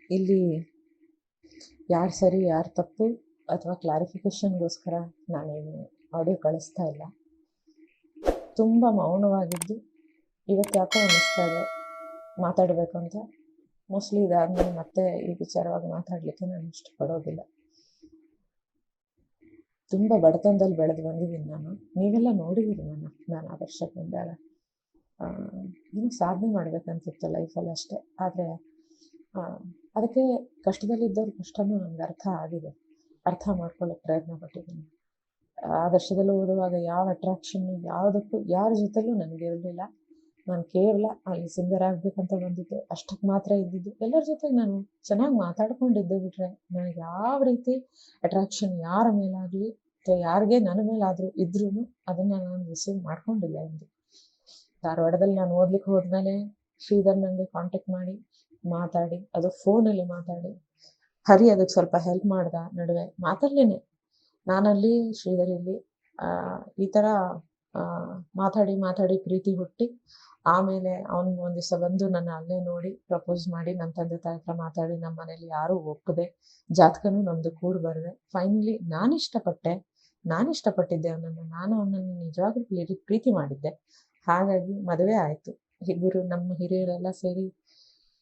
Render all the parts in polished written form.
ಇಲ್ಲಿ ಯಾರು ಸರಿ ಯಾರು ತಪ್ಪು ಅಥವಾ ಕ್ಲಾರಿಫಿಕೇಷನ್ಗೋಸ್ಕರ ನಾನೇನು ಆಡಿಯೋ ಕಳಿಸ್ತಾ ಇಲ್ಲ. ತುಂಬ ಮೌನವಾಗಿದ್ದು ಇವತ್ತು ಯಾಕೋ ಅನ್ನಿಸ್ತಾ ಇದೆ ಮಾತಾಡಬೇಕು ಅಂತ. ಮೋಸ್ಟ್ಲಿ ಇದಾದ್ಮೇಲೆ ಮತ್ತೆ ಈ ವಿಚಾರವಾಗಿ ಮಾತಾಡಲಿಕ್ಕೆ ನಾನು ಇಷ್ಟಪಡೋದಿಲ್ಲ. ತುಂಬ ಬಡತನದಲ್ಲಿ ಬೆಳೆದು ಬಂದಿದ್ದೀನಿ ನಾನು. ನೀವೆಲ್ಲ ನೋಡಿದ್ದೀರಿ ನಾನು ಆದರ್ಶಕ್ಕೆ ಬಂದಾಗ ಇನ್ನೂ ಸಾಧನೆ ಮಾಡಬೇಕಂತಿತ್ತು ಲೈಫಲ್ಲಿ ಅಷ್ಟೇ. ಆದರೆ ಅದಕ್ಕೆ ಕಷ್ಟದಲ್ಲಿದ್ದವ್ರ ಕಷ್ಟನೂ ನನಗೆ ಅರ್ಥ ಆಗಿದೆ, ಅರ್ಥ ಮಾಡ್ಕೊಳ್ಳೋಕೆ ಪ್ರಯತ್ನ ಪಟ್ಟಿದ್ದೀನಿ. ಆದರ್ಶದಲ್ಲಿ ಓದುವಾಗ ಯಾವ ಅಟ್ರಾಕ್ಷನ್ನು ಯಾವುದಕ್ಕೂ ಯಾರ ಜೊತೆಲೂ ನನಗಿರಲಿಲ್ಲ. ನಾನು ಕೇವಲ ಅಲ್ಲಿ ಸಿಂಗರ್ ಆಗಬೇಕಂತ ಬಂದಿದ್ದು, ಅಷ್ಟಕ್ಕೆ ಮಾತ್ರ ಇದ್ದಿದ್ದು. ಎಲ್ಲರ ಜೊತೆಗೆ ನಾನು ಚೆನ್ನಾಗಿ ಮಾತಾಡ್ಕೊಂಡಿದ್ದೆ ಬಿಟ್ರೆ ನನಗೆ ಯಾವ ರೀತಿ ಅಟ್ರಾಕ್ಷನ್ ಯಾರ ಮೇಲಾಗಲಿ ಅಥವಾ ಯಾರಿಗೆ ನನ್ನ ಮೇಲಾದರೂ ಇದ್ರೂ ಅದನ್ನು ನಾನು ರಿಸೀವ್ ಮಾಡ್ಕೊಂಡಿಲ್ಲ ಎಂದು. ಧಾರವಾಡದಲ್ಲಿ ನಾನು ಓದ್ಲಿಕ್ಕೆ ಹೋದ್ಮೇಲೆ ಶ್ರೀಧರ್ ನನಗೆ ಕಾಂಟ್ಯಾಕ್ಟ್ ಮಾಡಿ ಮಾತಾಡಿ, ಅದು ಫೋನಲ್ಲಿ ಮಾತಾಡಿ, ಹರಿ ಅದಕ್ಕೆ ಸ್ವಲ್ಪ ಹೆಲ್ಪ್ ಮಾಡ್ದ. ನಡುವೆ ಮಾತಾಡ್ಲೇನೆ ನಾನಲ್ಲಿ ಶ್ರೀಧರ್ ಇಲ್ಲಿ ಈ ಥರ ಮಾತಾಡಿ ಪ್ರೀತಿ ಹುಟ್ಟಿ, ಆಮೇಲೆ ಅವನು ಒಂದು ದಿವಸ ಬಂದು ನನ್ನ ಅಲ್ಲೇ ನೋಡಿ ಪ್ರಪೋಸ್ ಮಾಡಿ ನನ್ನ ತಂದೆ ತಾಯಿ ಹತ್ರ ಮಾತಾಡಿ ನಮ್ಮ ಮನೇಲಿ ಯಾರೂ ಒಪ್ಪದೆ ಜಾತಕನೂ ನಮ್ಮದು ಕೂಡಿ ಬರದೆ ಫೈನಲಿ ನಾನು ಇಷ್ಟಪಟ್ಟಿದ್ದೆ ಅವನನ್ನು. ನಾನು ಅವನನ್ನು ನಿಜವಾಗ್ಲೂ ಪ್ರೀತಿ ಮಾಡಿದ್ದೆ. ಹಾಗಾಗಿ ಮದುವೆ ಆಯಿತು. ಇಬ್ಬರು ನಮ್ಮ ಹಿರಿಯರೆಲ್ಲ ಸೇರಿ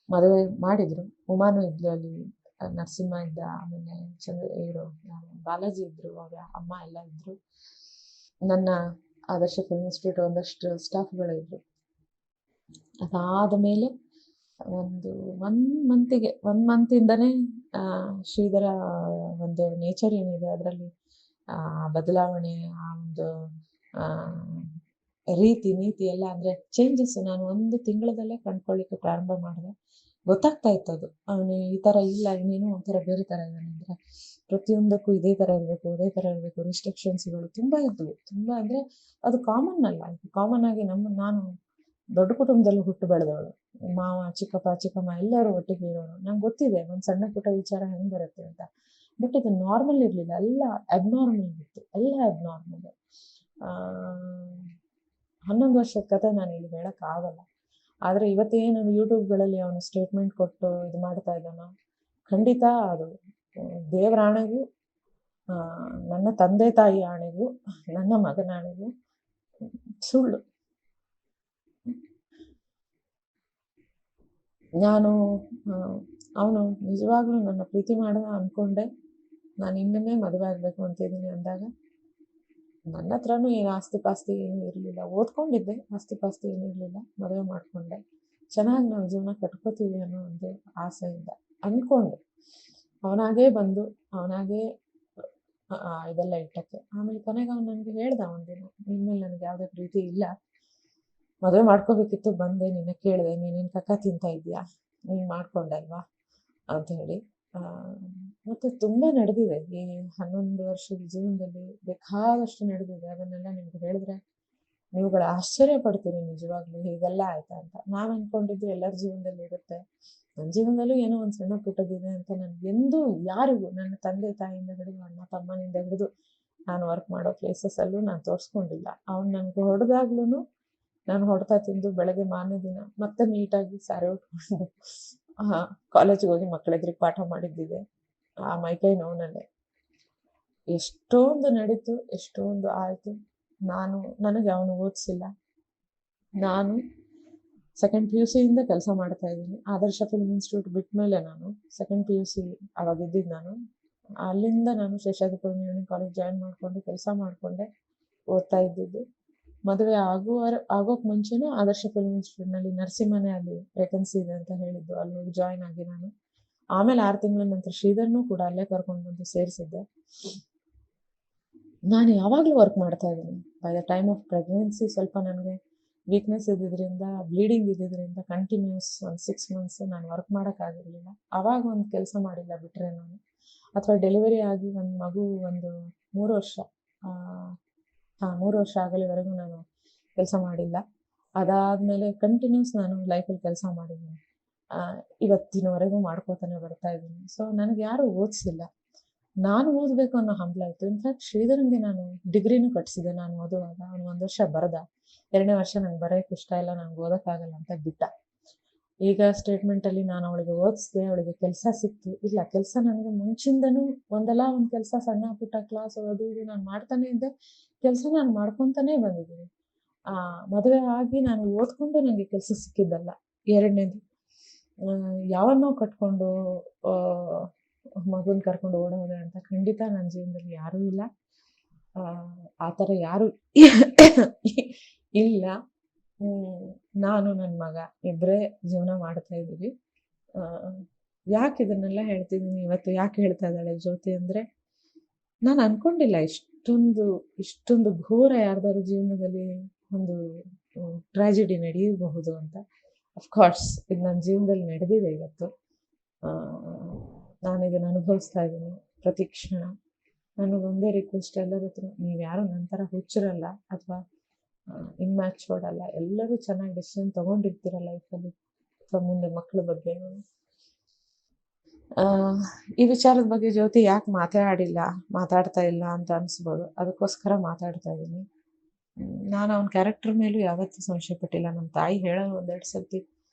ಮದುವೆ ಮಾಡಿದರು. ಉಮಾನು ಇದ್ಲು ಅಲ್ಲಿ, ನರಸಿಂಹ ಇದ್ದ, ಆಮೇಲೆ ಇವರು ಬಾಲಾಜಿ ಇದ್ದರು, ಅವರ ಅಮ್ಮ ಎಲ್ಲ ಇದ್ದರು. ನನ್ನ ಆದರ್ಶ ಫಿಲ್ಮ್ ಇನ್ಸ್ಟಿಟ್ಯೂಟ್ ಒಂದಷ್ಟು ಸ್ಟಾಫ್ಗಳಿದ್ರು. ಅದಾದ ಮೇಲೆ ಒನ್ ಮಂತಿಂದನೇ ಶ್ರೀಧರ ಒಂದು ನೇಚರ್ ಏನಿದೆ ಅದರಲ್ಲಿ ಬದಲಾವಣೆ, ಆ ಒಂದು ರೀತಿ ನೀತಿ ಎಲ್ಲ ಅಂದರೆ ಚೇಂಜಸ್ ನಾನು 1 ತಿಂಗಳದಲ್ಲೇ ಕಂಡ್ಕೊಳ್ಳಿಕ್ಕೆ ಪ್ರಾರಂಭ ಮಾಡಿದೆ. ಗೊತ್ತಾಗ್ತಾ ಇತ್ತು ಅದು, ಅವನು ಈ ಥರ ಇಲ್ಲ, ಇನ್ನೇನು ಒಂಥರ ಬೇರೆ ಥರ ಇದ್ದಾನೆ. ಅಂದರೆ ಪ್ರತಿಯೊಂದಕ್ಕೂ ಇದೇ ಥರ ಇರಬೇಕು, ರಿಸ್ಟ್ರಿಕ್ಷನ್ಸ್ಗಳು ತುಂಬ ಇದ್ವು. ತುಂಬ ಅಂದರೆ ಅದು ಕಾಮನ್ ಅಲ್ಲ, ಕಾಮನ್ ಆಗಿ ನಾನು ದೊಡ್ಡ ಕುಟುಂಬದಲ್ಲಿ ಹುಟ್ಟು ಬೆಳೆದವಳು. ಮಾವ, ಚಿಕ್ಕಮ್ಮ ಎಲ್ಲರೂ ಒಟ್ಟಿಗೆ ಇರೋರು. ನಂಗೆ ಗೊತ್ತಿದೆ ಒಂದು ಸಣ್ಣ ಪುಟ್ಟ ವಿಚಾರ ಹೆಂಗೆ ಬರುತ್ತೆ ಅಂತ. ಬಟ್ ಇದು ನಾರ್ಮಲ್ ಇರಲಿಲ್ಲ, ಎಲ್ಲ ಅಬ್ನಾರ್ಮಲ್ ಇತ್ತು, ಎಲ್ಲ ಅಬ್ನಾರ್ಮಲ್. 11 ವರ್ಷದ ಕತೆ ನಾನು ಇಲ್ಲಿ ಹೇಳೋಕ್ಕಾಗಲ್ಲ. ಆದರೆ ಇವತ್ತೇನು ಯೂಟ್ಯೂಬ್ಗಳಲ್ಲಿ ಅವನು ಸ್ಟೇಟ್ಮೆಂಟ್ ಕೊಟ್ಟು ಇದು ಮಾಡ್ತಾ ಇದ್ದಾನೋ, ಖಂಡಿತ ಅದು ದೇವರ ಆಣೆಗೂ, ನನ್ನ ತಂದೆ ತಾಯಿ ಆಣೆಗೂ, ನನ್ನ ಮಗನ ಆಣೆಗೂ ಸುಳ್ಳು. ಅವನು ನಿಜವಾಗ್ಲೂ ನನ್ನ ಪ್ರೀತಿ ಮಾಡಿದ ಅಂದ್ಕೊಂಡೆ. ನಾನು ಇನ್ನೊಮ್ಮೆ ಮದುವೆ ಆಗಬೇಕು ಅಂತಿದ್ದೀನಿ ಅಂದಾಗ ನನ್ನ ಹತ್ರನೂ ಏನು ಆಸ್ತಿ ಪಾಸ್ತಿ ಏನೂ ಇರಲಿಲ್ಲ. ಓದ್ಕೊಂಡಿದ್ದೆ, ಆಸ್ತಿ ಪಾಸ್ತಿ ಏನೂ ಇರಲಿಲ್ಲ. ಮದುವೆ ಮಾಡಿಕೊಂಡೆ, ಚೆನ್ನಾಗಿ ನಾವು ಜೀವನ ಕಟ್ಕೋತೀವಿ ಅನ್ನೋ ಒಂದು ಆಸೆಯಿಂದ ಅಂದ್ಕೊಂಡೆ. ಅವನಾಗೇ ಬಂದು ಅವನಾಗೇ ಇದೆಲ್ಲ ಇಟ್ಟಕ್ಕೆ. ಆಮೇಲೆ ಕೊನೆಗೆ ಅವನು ನನಗೆ ಹೇಳ್ದ ಒಂದಿನ, ನಿನ್ಮೇಲೆ ನನಗೆ ಯಾವುದೇ ಪ್ರೀತಿ ಇಲ್ಲ, ಮದುವೆ ಮಾಡ್ಕೋಬೇಕಿತ್ತು, ಬಂದೆ ನಿನ್ನ ಕೇಳಿದೆ, ನೀನೇನು ಕಕ್ಕ ತಿಂತ ಇದೆಯಾ, ನೀನು ಮಾಡ್ಕೊಂಡೆ ಅಲ್ವಾ ಅಂತ ಹೇಳಿ. ಮತ್ತು ತುಂಬ ನಡೆದಿದೆ ಈ 11 ವರ್ಷದ ಜೀವನದಲ್ಲಿ, ಬೇಕಾದಷ್ಟು ನಡೆದಿದೆ. ಅದನ್ನೆಲ್ಲ ನಿಮ್ಗೆ ಹೇಳಿದ್ರೆ ನೀವುಗಳು ಆಶ್ಚರ್ಯ ಪಡ್ತೀರಿ, ನಿಜವಾಗ್ಲೂ ಹೀಗೆಲ್ಲ ಆಯ್ತಾ ಅಂತ. ನಾನು ಅಂದ್ಕೊಂಡಿದ್ದು ಎಲ್ಲರ ಜೀವನದಲ್ಲಿ ಇರುತ್ತೆ, ನನ್ನ ಜೀವನದಲ್ಲೂ ಏನೋ ಒಂದು ಸಣ್ಣ ಪುಟ್ಟದಿದೆ ಅಂತ ನನಗೆಂದೂ ಯಾರಿಗೂ, ನನ್ನ ತಂದೆ ತಾಯಿಯಿಂದ ಹಿಡಿದು ಅಣ್ಣ ತಮ್ಮನಿಂದ ಹಿಡಿದು ನಾನು ವರ್ಕ್ ಮಾಡೋ ಪ್ಲೇಸಸ್ಸಲ್ಲೂ ನಾನು ತೋರಿಸ್ಕೊಂಡಿಲ್ಲ. ಅವ್ನು ನನಗೆ ಹೊಡೆದಾಗ್ಲೂ ನಾನು ಹೊಡ್ತಾ ತಿಂದು ಬೆಳಗ್ಗೆ ಮಾರನೇ ದಿನ ಮತ್ತೆ ನೀಟಾಗಿ ಸ್ಯಾರಿ ಉಟ್ಕೊಂಡು ಕಾಲೇಜಿಗೆ ಹೋಗಿ ಮಕ್ಕಳೆದ್ರಿಗೆ ಪಾಠ ಮಾಡಿದ್ದಿದೆ ಆ ಮೈಕೈ ನೋವಿನಲ್ಲೇ. ಎಷ್ಟೊಂದು ನಡೀತು, ಎಷ್ಟೊಂದು ಆಯಿತು. ನನಗೆ ಅವನು ಓದಿಸಿಲ್ಲ. ನಾನು ಸೆಕೆಂಡ್ PUC ಇಂದ ಕೆಲಸ ಮಾಡ್ತಾ ಇದ್ದೀನಿ. ಆದರ್ಶ ಫಿಲ್ಮ್ ಇನ್ಸ್ಟಿಟ್ಯೂಟ್ ಬಿಟ್ಟ ಮೇಲೆ ನಾನು ಸೆಕೆಂಡ್ PUC ಅವಾಗಿದ್ದಿದ್ದು ನಾನು. ಅಲ್ಲಿಂದ ನಾನು ಶೇಷಾದ್ರಿಪುರ ಇಂಜಿನಿಯರಿಂಗ್ ಕಾಲೇಜ್ ಜಾಯಿನ್ ಮಾಡಿಕೊಂಡು ಕೆಲಸ ಮಾಡಿಕೊಂಡೆ, ಓದ್ತಾ ಇದ್ದಿದ್ದು. ಮದುವೆ ಆಗೋಕ್ಕೆ ಮುಂಚೆನೂ ಆದರ್ಶ ಫಿಲ್ಮ್ ಇನ್ಸ್ಟಿಟ್ಯೂಟ್ನಲ್ಲಿ ನರಸಿಂಹನೇ ಅಲ್ಲಿ ವೇಕೆನ್ಸಿ ಇದೆ ಅಂತ ಹೇಳಿದ್ದು, ಅಲ್ಲಿ ಹೋಗಿ ಜಾಯಿನ್ ಆಗಿ ನಾನು. ಆಮೇಲೆ 6 ತಿಂಗಳ ನಂತರ ಶ್ರೀಧರ್ನೂ ಕೂಡ ಅಲ್ಲೇ ಕರ್ಕೊಂಡು ಬಂದು ಸೇರಿಸಿದ್ದೆ. ನಾನು ಯಾವಾಗಲೂ ವರ್ಕ್ ಮಾಡ್ತಾ ಇದ್ದೀನಿ. By the time of pregnancy ಸ್ವಲ್ಪ ನನಗೆ ವೀಕ್ನೆಸ್ ಇದ್ದಿದ್ದರಿಂದ, ಬ್ಲೀಡಿಂಗ್ ಇದ್ದಿದ್ದರಿಂದ ಕಂಟಿನ್ಯೂಸ್ ಒಂದು 6 ಮಂತ್ಸ್ ನಾನು ವರ್ಕ್ ಮಾಡೋಕ್ಕಾಗಿರಲಿಲ್ಲ. ಆವಾಗ ಒಂದು ಕೆಲಸ ಮಾಡಿಲ್ಲ ಬಿಟ್ಟರೆ ನಾನು, ಅಥವಾ ಡೆಲಿವರಿ ಆಗಿ ಒಂದು ಮಗು ಒಂದು 3 ವರ್ಷ 3 ವರ್ಷ ಆಗಲಿವರೆಗೂ ನಾನು ಕೆಲಸ ಮಾಡಿಲ್ಲ. ಅದಾದಮೇಲೆ ಕಂಟಿನ್ಯೂಸ್ ನಾನು ಲೈಫಲ್ಲಿ ಕೆಲಸ ಮಾಡಿದ್ದೀನಿ. ಇವತ್ತಿನವರೆಗೂ ಮಾಡ್ಕೋತಾನೆ ಬರ್ತಾ ಇದ್ದೀನಿ. ಸೊ ನನಗೆ ಯಾರೂ ಓದಿಸಿಲ್ಲ, ನಾನು ಓದಬೇಕು ಅನ್ನೋ ಹಂಬಲ ಇತ್ತು. ಇನ್ಫ್ಯಾಕ್ಟ್ ಶ್ರೀಧರನ್ಗೆ ನಾನು ಡಿಗ್ರಿನೂ ಕಟ್ಟಿಸಿದೆ. ನಾನು ಓದುವಾಗ ಅವನು 1 ವರ್ಷ ಬರೆದ, 2ನೇ ವರ್ಷ ನಂಗೆ ಬರೆಯೋಕ್ಕೆ ಇಷ್ಟ ಇಲ್ಲ, ನಂಗೆ ಓದೋಕ್ಕಾಗಲ್ಲ ಅಂತ ಬಿಟ್ಟ. ಈಗ ಸ್ಟೇಟ್ಮೆಂಟಲ್ಲಿ ನಾನು ಅವಳಿಗೆ ಓದಿಸ್ದೆ, ಅವಳಿಗೆ ಕೆಲಸ ಸಿಕ್ತು. ಇಲ್ಲ, ಕೆಲಸ ನನಗೆ ಮುಂಚಿಂದನೂ ಒಂದಲ್ಲ ಒಂದು ಕೆಲಸ, ಸಣ್ಣ ಪುಟ್ಟ ಕ್ಲಾಸ್ ಅದು ಇದು ನಾನು ಮಾಡ್ತಾನೆ ಇದ್ದೆ. ಕೆಲಸ ನಾನು ಮಾಡ್ಕೊತಾನೇ ಬಂದಿದ್ದೀನಿ. ಮದುವೆ ಆಗಿ ನಾನು ಓದ್ಕೊಂಡು ನನಗೆ ಕೆಲಸ ಸಿಕ್ಕಿದ್ದಲ್ಲ. ಎರಡನೇದು, ಯಾವನ್ನೋ ಕಟ್ಕೊಂಡು ಮಗುನ ಕರ್ಕೊಂಡು ಓಡೋದೆ ಅಂತ ಖಂಡಿತ ನನ್ನ ಜೀವನದಲ್ಲಿ ಯಾರೂ ಇಲ್ಲ. ಆ ಥರ ಯಾರೂ ಇಲ್ಲ. ನಾನು ನನ್ನ ಮಗ ಇಬ್ಬರೇ ಜೀವನ ಮಾಡ್ತಾ ಇದ್ದೀವಿ. ಯಾಕೆ ಇದನ್ನೆಲ್ಲ ಹೇಳ್ತಿದ್ದೀನಿ ಇವತ್ತು, ಯಾಕೆ ಹೇಳ್ತಾ ಇದ್ದಾಳೆ ಜ್ಯೋತಿ ಅಂದರೆ, ನಾನು ಅನ್ಕೊಂಡಿಲ್ಲ ಇಷ್ಟೊಂದು ಘೋರ ಯಾರ್ದಾರು ಜೀವನದಲ್ಲಿ ಒಂದು ಟ್ರಾಜಿಡಿ ನಡೆಯಬಹುದು ಅಂತ. ಅಫ್ಕೋರ್ಸ್ ಇದು ನನ್ನ ಜೀವನದಲ್ಲಿ ನಡೆದಿದೆ ಇವತ್ತು. ನಾನು ಇದನ್ನು ಅನುಭವಿಸ್ತಾ ಇದ್ದೀನಿ ಪ್ರತಿ ಕ್ಷಣ. ನನಗೊಂದೇ ರಿಕ್ವೆಸ್ಟ್ ಎಲ್ಲರ ಹತ್ರ, ನೀವು ಯಾರು ನನ್ನ ಥರ ಹುಚ್ಚರಲ್ಲ ಅಥವಾ ಇಮ್ಯಾಚೂರ್ಡ್ ಅಲ್ಲ. ಎಲ್ಲರೂ ಚೆನ್ನಾಗಿ ಡಿಸಿಷನ್ ತೊಗೊಂಡಿರ್ತೀರ ಲೈಫಲ್ಲಿ, ಅಥವಾ ಮುಂದೆ ಮಕ್ಕಳ ಬಗ್ಗೆ. ಈ ವಿಚಾರದ ಬಗ್ಗೆ ಜ್ಯೋತಿ ಯಾಕೆ ಮಾತಾಡ್ತಾ ಇಲ್ಲ ಅಂತ ಅನಿಸ್ಬೋದು. ಅದಕ್ಕೋಸ್ಕರ ಮಾತಾಡ್ತಾ ಇದ್ದೀನಿ. ನಾನು ಅವನ ಕ್ಯಾರೆಕ್ಟರ್ ಮೇಲೂ ಯಾವತ್ತೂ ಸಂಶಯ ಪಟ್ಟಿಲ್ಲ. ನಮ್ಮ ತಾಯಿ ಹೇಳೋದು ಒಂದೆರಡು ಸರ್ತಿ,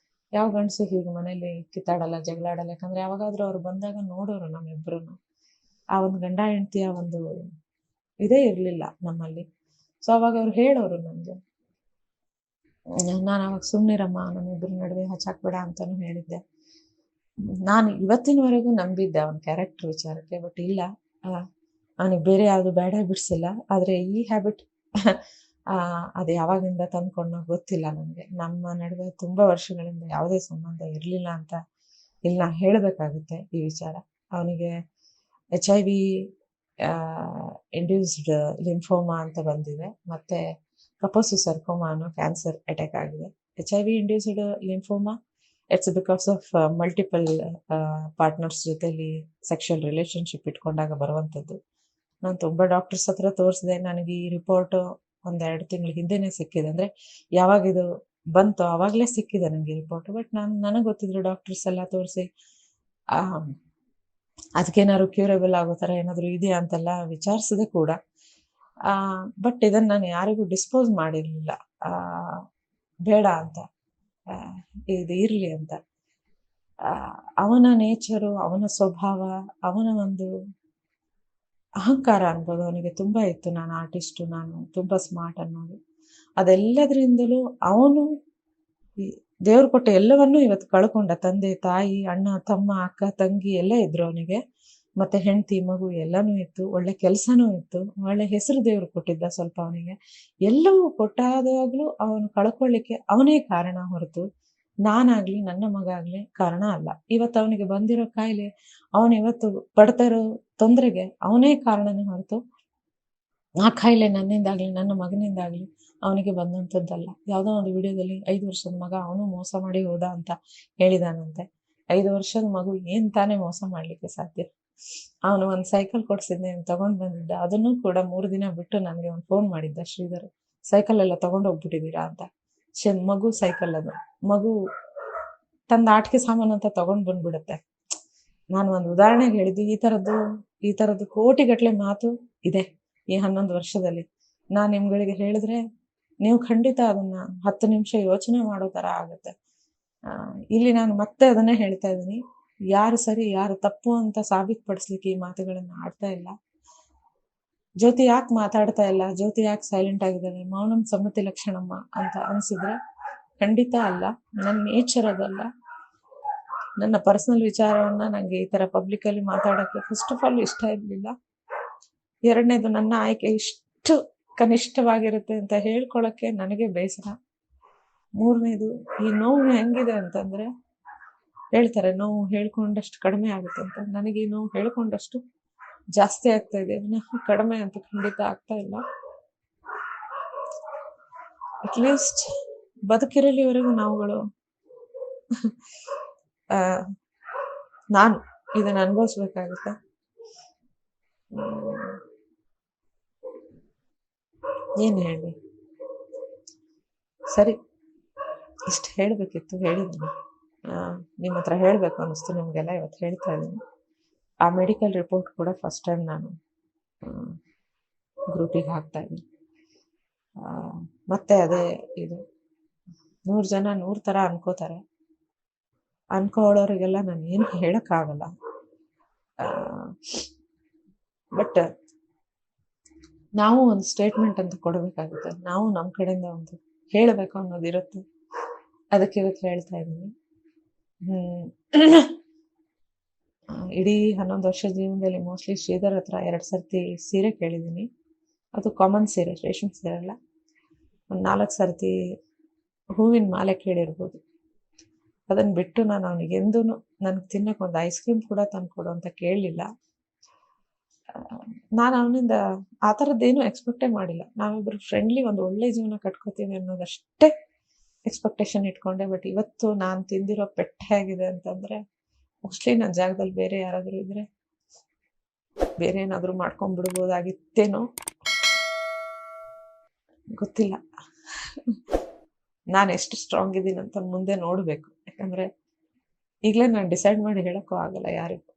ಯಾವ ಗಂಡಸು ಹೀಗೆ ಮನೇಲಿ ಕಿತ್ತಾಡಲ್ಲ, ಜಗಳಾಡಲ್ಲ. ಯಾಕಂದರೆ ಯಾವಾಗಾದರೂ ಅವ್ರು ಬಂದಾಗ ನೋಡೋರು ನಮ್ಮಿಬ್ಬರೂ. ಆ ಒಂದು ಗಂಡ ಹೆಂಡತಿಯ ಒಂದು ಇದೇ ಇರಲಿಲ್ಲ ನಮ್ಮಲ್ಲಿ. ಸೊ ಅವಾಗ ಅವ್ರು ಹೇಳೋರು ನನಗೆ. ನಾನು ಅವಾಗ ಸುಮ್ಮನಿರಮ್ಮ, ನಮ್ಮಿಬ್ಬರ ನಡುವೆ ಹಚ್ಚಾಕ್ಬೇಡ ಅಂತಲೂ ಹೇಳಿದ್ದೆ. ನಾನು ಇವತ್ತಿನವರೆಗೂ ನಂಬಿದ್ದೆ ಅವನ ಕ್ಯಾರೆಕ್ಟರ್ ವಿಚಾರಕ್ಕೆ. ಬಟ್ ಇಲ್ಲ, ಅವನಿಗೆ ಬೇರೆ ಯಾವುದು ಬ್ಯಾಡ್ ಹ್ಯಾಬಿಟ್ಸ್ ಇಲ್ಲ. ಆದರೆ ಈ ಹ್ಯಾಬಿಟ್ ಅದು ಯಾವಾಗಿಂದ ತಂದ್ಕೊಂಡೋ ಗೊತ್ತಿಲ್ಲ ನನಗೆ. ನಮ್ಮ ನಡುವೆ ತುಂಬ ವರ್ಷಗಳಿಂದ ಯಾವುದೇ ಸಂಬಂಧ ಇರಲಿಲ್ಲ ಅಂತ ಇಲ್ಲಿ ನಾನು ಹೇಳಬೇಕಾಗುತ್ತೆ ಈ ವಿಚಾರ. ಅವನಿಗೆ HIV ಇಂಡ್ಯೂಸ್ಡ್ ಲಿಂಫೋಮಾ ಅಂತ ಬಂದಿದೆ, ಮತ್ತು ಕಪೋಸಿ ಸರ್ಕೋಮಾ ಅನ್ನೋ ಕ್ಯಾನ್ಸರ್ ಅಟ್ಯಾಕ್ ಆಗಿದೆ. HIV induced lymphoma, it's because of multiple partners ಜೊತೆಲಿ ಸೆಕ್ಷುವಲ್ ರಿಲೇಷನ್ಶಿಪ್ ಇಟ್ಕೊಂಡಾಗ ಬರುವಂಥದ್ದು. ನಾನು ತುಂಬ ಡಾಕ್ಟರ್ಸ್ ಹತ್ರ ತೋರಿಸಿದೆ. ನನಗೆ ಈ ರಿಪೋರ್ಟು 1-2 ತಿಂಗಳ ಹಿಂದೆನೇ ಸಿಕ್ಕಿದೆ. ಅಂದರೆ ಯಾವಾಗಿದು ಬಂತು ಆವಾಗಲೇ ಸಿಕ್ಕಿದೆ ನನಗೆ ರಿಪೋರ್ಟ್. ಬಟ್ ನನಗೆ ಗೊತ್ತಿದ್ರು ಡಾಕ್ಟರ್ಸ್ ಎಲ್ಲ ತೋರಿಸಿ ಅದಕ್ಕೇನಾದ್ರು ಕ್ಯೂರೇಬಲ್ ಆಗೋ ಥರ ಏನಾದರೂ ಇದೆಯಾ ಅಂತೆಲ್ಲ ವಿಚಾರಿಸಿದೆ ಕೂಡ. ಬಟ್ ಇದನ್ನು ನಾನು ಯಾರಿಗೂ ಡಿಸ್ಪೋಸ್ ಮಾಡಿರಲಿಲ್ಲ, ಬೇಡ ಅಂತ, ಇದು ಇರಲಿ ಅಂತ. ಅವನ ನೇಚರು, ಅವನ ಸ್ವಭಾವ, ಅವನ ಒಂದು ಅಹಂಕಾರ ಅನ್ಬೋದು ಅವನಿಗೆ ತುಂಬ ಇತ್ತು. ನಾನು ಆರ್ಟಿಸ್ಟು, ನಾನು ತುಂಬ ಸ್ಮಾರ್ಟ್ ಅನ್ನೋದು. ಅದೆಲ್ಲದರಿಂದಲೂ ಅವನು ದೇವ್ರು ಕೊಟ್ಟ ಎಲ್ಲವನ್ನೂ ಇವತ್ತು ಕಳ್ಕೊಂಡ. ತಂದೆ, ತಾಯಿ, ಅಣ್ಣ, ತಮ್ಮ, ಅಕ್ಕ, ತಂಗಿ ಎಲ್ಲ ಇದ್ರು ಅವನಿಗೆ. ಮತ್ತು ಹೆಂಡತಿ, ಮಗು ಎಲ್ಲನೂ ಇತ್ತು. ಒಳ್ಳೆ ಕೆಲಸನೂ ಇತ್ತು. ಒಳ್ಳೆ ಹೆಸರು ದೇವರು ಕೊಟ್ಟಿದ್ದ ಸ್ವಲ್ಪ ಅವನಿಗೆ. ಎಲ್ಲವೂ ಕೊಟ್ಟಾದಾಗಲೂ ಅವನು ಕಳ್ಕೊಳ್ಳಿಕ್ಕೆ ಅವನೇ ಕಾರಣ ಹೊರತು ನಾನಾಗಲಿ ನನ್ನ ಮಗ ಆಗಲಿ ಕಾರಣ ಅಲ್ಲ. ಇವತ್ತು ಅವನಿಗೆ ಬಂದಿರೋ ಕಾಯಿಲೆ, ಅವನು ಇವತ್ತು ಪಡ್ತಾ ಇರೋ ತೊಂದರೆಗೆ ಅವನೇ ಕಾರಣನೇ ಹೊರತು ಆ ಕಾಯಿಲೆ ನನ್ನಿಂದಾಗಲಿ ನನ್ನ ಮಗನಿಂದಾಗಲಿ ಅವನಿಗೆ ಬಂದಂಥದ್ದಲ್ಲ. ಯಾವುದೋ ಒಂದು ವಿಡಿಯೋದಲ್ಲಿ 5 ವರ್ಷದ ಮಗ ಅವನು ಮೋಸ ಮಾಡಿ ಹೋದ ಅಂತ ಹೇಳಿದಾನಂತೆ. 5 ವರ್ಷದ ಮಗು ಏನು ತಾನೇ ಮೋಸ ಮಾಡಲಿಕ್ಕೆ ಸಾಧ್ಯ? ಅವನು ಒಂದು ಸೈಕಲ್ ಕೊಡಿಸಿದ್ದೆ, ತಗೊಂಡು ಬಂದಿದ್ದ. ಅದನ್ನು ಕೂಡ 3 ದಿನ ಬಿಟ್ಟು ನನಗೆ ಒಂದು ಫೋನ್ ಮಾಡಿದ್ದ, ಶ್ರೀಧರ್ ಸೈಕಲ್ ಎಲ್ಲ ತಗೊಂಡು ಹೋಗ್ಬಿಟ್ಟಿದ್ದೀರಾ ಅಂತ. ಮಗು ಸೈಕಲ್, ಅದು ಮಗು ತಂದು ಆಟಿಕೆ ಸಾಮಾನು ಅಂತ ತಗೊಂಡು ಬಂದ್ಬಿಡುತ್ತೆ. ನಾನು ಒಂದು ಉದಾಹರಣೆಗೆ ಹೇಳಿದ್ದು. ಈ ಥರದ್ದು ಕೋಟಿಗಟ್ಟಲೆ ಮಾತು ಇದೆ ಈ 11 ವರ್ಷದಲ್ಲಿ. ನಾನು ನಿಮ್ಗಳಿಗೆ ಹೇಳಿದ್ರೆ ನೀವು ಖಂಡಿತ ಅದನ್ನ 10 ನಿಮಿಷ ಯೋಚನೆ ಮಾಡೋ ಥರ ಆಗುತ್ತೆ. ಇಲ್ಲಿ ನಾನು ಮತ್ತೆ ಅದನ್ನೇ ಹೇಳ್ತಾ ಇದ್ದೀನಿ, ಯಾರು ಸರಿ ಯಾರು ತಪ್ಪು ಅಂತ ಸಾಬೀತುಪಡಿಸ್ಲಿಕ್ಕೆ ಈ ಮಾತುಗಳನ್ನು ಆಡ್ತಾ ಇಲ್ಲ. ಜ್ಯೋತಿ ಯಾಕೆ ಮಾತಾಡ್ತಾ ಇಲ್ಲ, ಜ್ಯೋತಿ ಯಾಕೆ ಸೈಲೆಂಟ್ ಆಗಿದ್ದಾಳೆ, ಮೌನಂ ಸಮ್ಮತಿ ಲಕ್ಷಣಮ್ಮ ಅಂತ ಅನಿಸಿದ್ರೆ ಖಂಡಿತ ಅಲ್ಲ. ನನ್ನ ನೇಚರ್ ಅದಲ್ಲ. ನನ್ನ ಪರ್ಸನಲ್ ವಿಚಾರವನ್ನು ನನಗೆ ಈ ಥರ ಪಬ್ಲಿಕಲ್ಲಿ ಮಾತಾಡೋಕ್ಕೆ ಫಸ್ಟ್ ಆಫ್ ಆಲ್ ಇಷ್ಟ ಇರಲಿಲ್ಲ. ಎರಡನೇದು, ನನ್ನ ಆಯ್ಕೆ ಇಷ್ಟು ಕನಿಷ್ಠವಾಗಿರುತ್ತೆ ಅಂತ ಹೇಳ್ಕೊಳ್ಳೋಕ್ಕೆ ನನಗೆ ಬೇಸರ. ಮೂರನೇದು, ಈ ನೋವು ಹೆಂಗಿದೆ ಅಂತಂದರೆ, ಹೇಳ್ತಾರೆ ನೋವು ಹೇಳ್ಕೊಂಡಷ್ಟು ಕಡಿಮೆ ಆಗುತ್ತೆ ಅಂತ. ನನಗೆ ಈ ನೋವು ಹೇಳ್ಕೊಂಡಷ್ಟು ಜಾಸ್ತಿ ಆಗ್ತಾ ಇದೆ, ಕಡಿಮೆ ಅಂತ ಖಂಡಿತ ಆಗ್ತಾ ಇಲ್ಲ. ಅಟ್ಲೀಸ್ಟ್ ಬದುಕಿರಲಿವರೆಗೂ ನಾವುಗಳು ನಾನು ಇದನ್ನು ಅನುಭವಿಸ್ಬೇಕಾಗುತ್ತೆ. ಏನು ಹೇಳಿ, ಸರಿ ಇಷ್ಟು ಹೇಳಬೇಕಿತ್ತು, ಹೇಳಿದ್ದೀನಿ. ನಿಮ್ಮ ಹತ್ರ ಹೇಳಬೇಕು ಅನ್ನಿಸ್ತು ನಿಮಗೆಲ್ಲ ಇವತ್ತು ಹೇಳ್ತಾ ಇದ್ದೀನಿ. ಆ ಮೆಡಿಕಲ್ ರಿಪೋರ್ಟ್ ಕೂಡ ಫಸ್ಟ್ ಟೈಮ್ ನಾನು ಗ್ರೂಪಿಗೆ ಹಾಕ್ತಾ ಇದ್ದೀನಿ. ಮತ್ತೆ ಅದೇ ಇದು 100 ಜನ 100 ಥರ ಅನ್ಕೋತಾರೆ. ಅನ್ಕೊಳ್ಳೋರಿಗೆಲ್ಲ ನಾನು ಏನು ಹೇಳೋಕ್ಕಾಗಲ್ಲ. ಬಟ್ ನಾವು ಒಂದು ಸ್ಟೇಟ್ಮೆಂಟ್ ಅಂತ ಕೊಡಬೇಕಾಗುತ್ತೆ. ನಾವು ನಮ್ಮ ಕಡೆಯಿಂದ ಒಂದು ಹೇಳಬೇಕು ಅನ್ನೋದಿರುತ್ತೆ. ಅದಕ್ಕೆ ಇವತ್ತು ಹೇಳ್ತಾ ಇದ್ದೀನಿ. ಇಡೀ 11 ವರ್ಷ ಜೀವನದಲ್ಲಿ ಮೋಸ್ಟ್ಲಿ ಶ್ರೀಧರ್ ಹತ್ರ 2 ಸರ್ತಿ ಸೀರೆ ಕೇಳಿದ್ದೀನಿ. ಅದು ಕಾಮನ್ ಸೀರೆ, ರೇಷ್ಮೆ ಸೀರೆ ಅಲ್ಲ. ಒಂದು 4 ಸರ್ತಿ ಹೂವಿನ ಮಾಲೆ ಕೇಳಿರ್ಬೋದು. ಅದನ್ನು ಬಿಟ್ಟು ನಾನು ಅವನಿಗೆಂದೂ ನನಗೆ ತಿನ್ನಕ್ಕೆ ಒಂದು ಐಸ್ ಕ್ರೀಮ್ ಕೂಡ ತಂದುಕೊಡು ಅಂತ ಕೇಳಲಿಲ್ಲ. ನಾನು ಅವನಿಂದ ಆ ಥರದ್ದೇನು ಎಕ್ಸ್ಪೆಕ್ಟೇ ಮಾಡಿಲ್ಲ. ನಾವಿಬ್ಬರು ಫ್ರೆಂಡ್ಲಿ ಒಂದು ಒಳ್ಳೆ ಜೀವನ ಕಟ್ಕೋತೀವಿ ಅನ್ನೋದಷ್ಟೇ ಎಕ್ಸ್ಪೆಕ್ಟೇಷನ್ ಇಟ್ಕೊಂಡೆ. ಬಟ್ ಇವತ್ತು ನಾನು ತಿಂದಿರೋ ಪೆಟ್ಟು ಹೇಗಿದೆ ಅಂತಂದರೆ, ಮೋಸ್ಟ್ಲಿ ನನ್ನ ಜಾಗದಲ್ಲಿ ಬೇರೆ ಯಾರಾದರೂ ಇದ್ದರೆ ಬೇರೆ ಏನಾದರೂ ಮಾಡ್ಕೊಂಡ್ಬಿಡ್ಬೋದಾಗಿತ್ತೇನೋ ಗೊತ್ತಿಲ್ಲ. ನಾನು ಎಷ್ಟು ಸ್ಟ್ರಾಂಗ್ ಇದ್ದೀನಿ ಅಂತ ಮುಂದೆ ನೋಡಬೇಕು. ಯಾಕಂದರೆ ಈಗಲೇ ನಾನು ಡಿಸೈಡ್ ಮಾಡಿ ಹೇಳೋಕ್ಕೂ ಆಗಲ್ಲ ಯಾರಿಗೂ.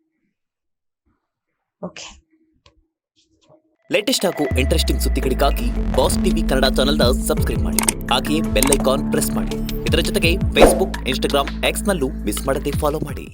ಓಕೆ, ಲೇಟೆಸ್ಟ್ ಹಾಗೂ ಇಂಟ್ರೆಸ್ಟಿಂಗ್ ಸುದ್ದಿಗಳಿಗಾಗಿ ಬಾಸ್ ಟಿವಿ ಕನ್ನಡ ಚಾನೆಲ್ನ ಸಬ್ಸ್ಕ್ರೈಬ್ ಮಾಡಿ. ಹಾಗೆಯೇ ಬೆಲ್ ಐಕಾನ್ ಪ್ರೆಸ್ ಮಾಡಿ. ಇದರ ಜೊತೆಗೆ ಫೇಸ್ಬುಕ್, ಇನ್ಸ್ಟಾಗ್ರಾಮ್, ಎಕ್ಸ್ನಲ್ಲೂ ಮಿಸ್ ಮಾಡದೆ ಫಾಲೋ ಮಾಡಿ.